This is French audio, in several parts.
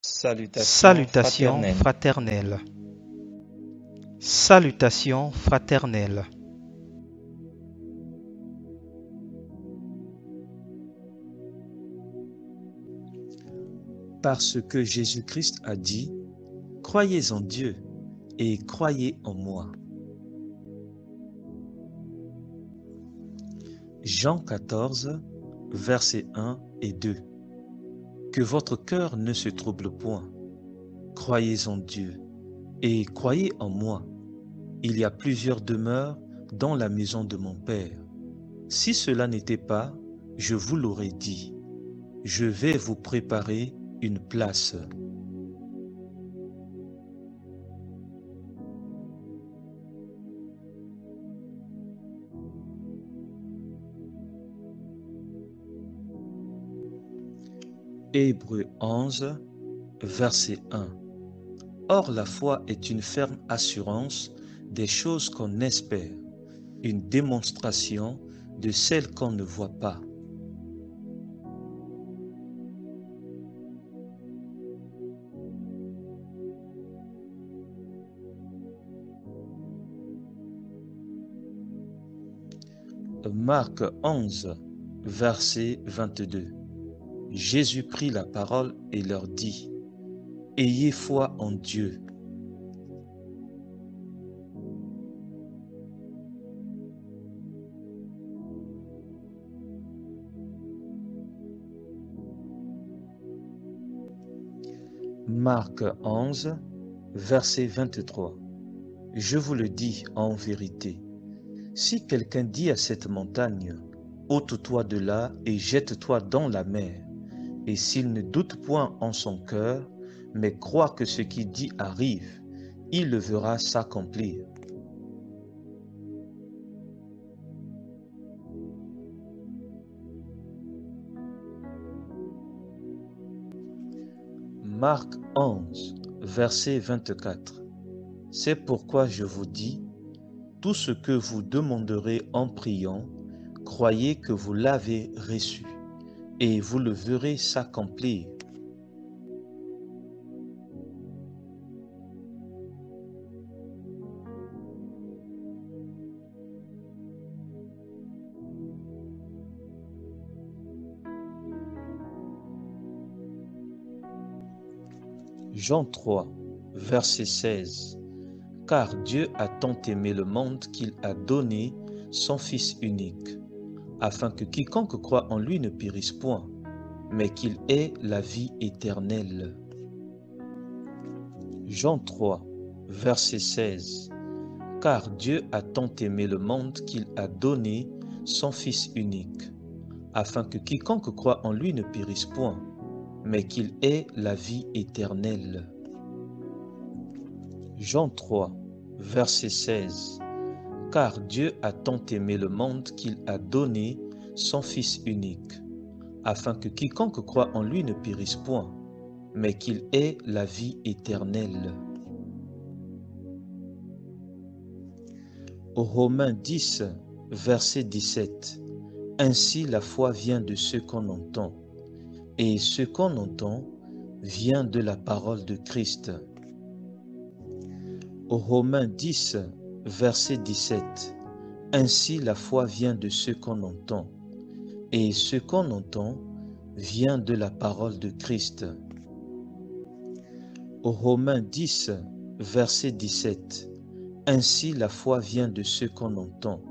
Salutations Salutations fraternelles. Salutations fraternelles. Parce que Jésus-Christ a dit, croyez en Dieu et croyez en moi. Jean 14, versets 1 et 2. Que votre cœur ne se trouble point. Croyez en Dieu et croyez en moi. Il y a plusieurs demeures dans la maison de mon Père. Si cela n'était pas, je vous l'aurais dit. Je vais vous préparer une place. Hébreux 11, verset 1. Or la foi est une ferme assurance des choses qu'on espère, une démonstration de celles qu'on ne voit pas. Marc 11, verset 22. Jésus prit la parole et leur dit, « Ayez foi en Dieu. » Marc 11, verset 23. Je vous le dis en vérité, si quelqu'un dit à cette montagne, « ôte-toi de là et jette-toi dans la mer », et s'il ne doute point en son cœur, mais croit que ce qu'il dit arrive, il le verra s'accomplir. Marc 11, verset 24. C'est pourquoi je vous dis, tout ce que vous demanderez en priant, croyez que vous l'avez reçu, et vous le verrez s'accomplir. Jean 3, verset 16. Car Dieu a tant aimé le monde qu'il a donné son Fils unique, afin que quiconque croit en lui ne périsse point, mais qu'il ait la vie éternelle. Jean 3, verset 16. Car Dieu a tant aimé le monde qu'il a donné son Fils unique, afin que quiconque croit en lui ne périsse point, mais qu'il ait la vie éternelle. Jean 3, verset 16. Car Dieu a tant aimé le monde qu'il a donné son Fils unique, afin que quiconque croit en lui ne périsse point, mais qu'il ait la vie éternelle. Romains 10, verset 17. Ainsi la foi vient de ce qu'on entend, et ce qu'on entend vient de la parole de Christ. Romains 10, verset 17. Ainsi la foi vient de ce qu'on entend, et ce qu'on entend vient de la parole de Christ. Romains 10, verset 17. Ainsi la foi vient de ce qu'on entend,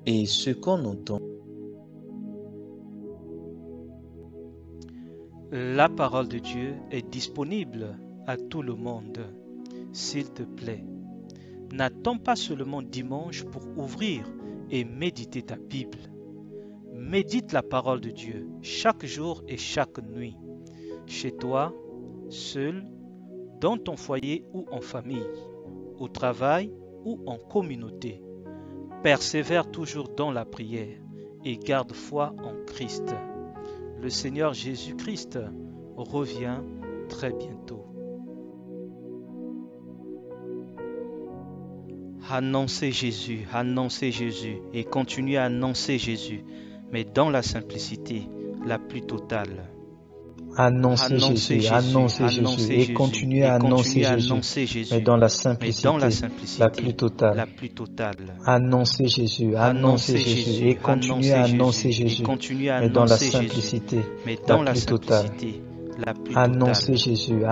et ce qu'on entend. La parole de Dieu est disponible à tout le monde. S'il te plaît, n'attends pas seulement dimanche pour ouvrir et méditer ta Bible. Médite la parole de Dieu chaque jour et chaque nuit, chez toi, seul, dans ton foyer ou en famille, au travail ou en communauté. Persévère toujours dans la prière et garde foi en Christ. Le Seigneur Jésus-Christ revient très bientôt. Annoncez Jésus et continuez à annoncer Jésus, mais dans la simplicité la plus totale. Annoncer Jésus, annoncer Jésus et continuer à annoncer Jésus, mais dans la simplicité la plus totale. Annoncer Jésus et continuer à annoncer Jésus, mais dans la simplicité la plus totale. Annoncer Jésus,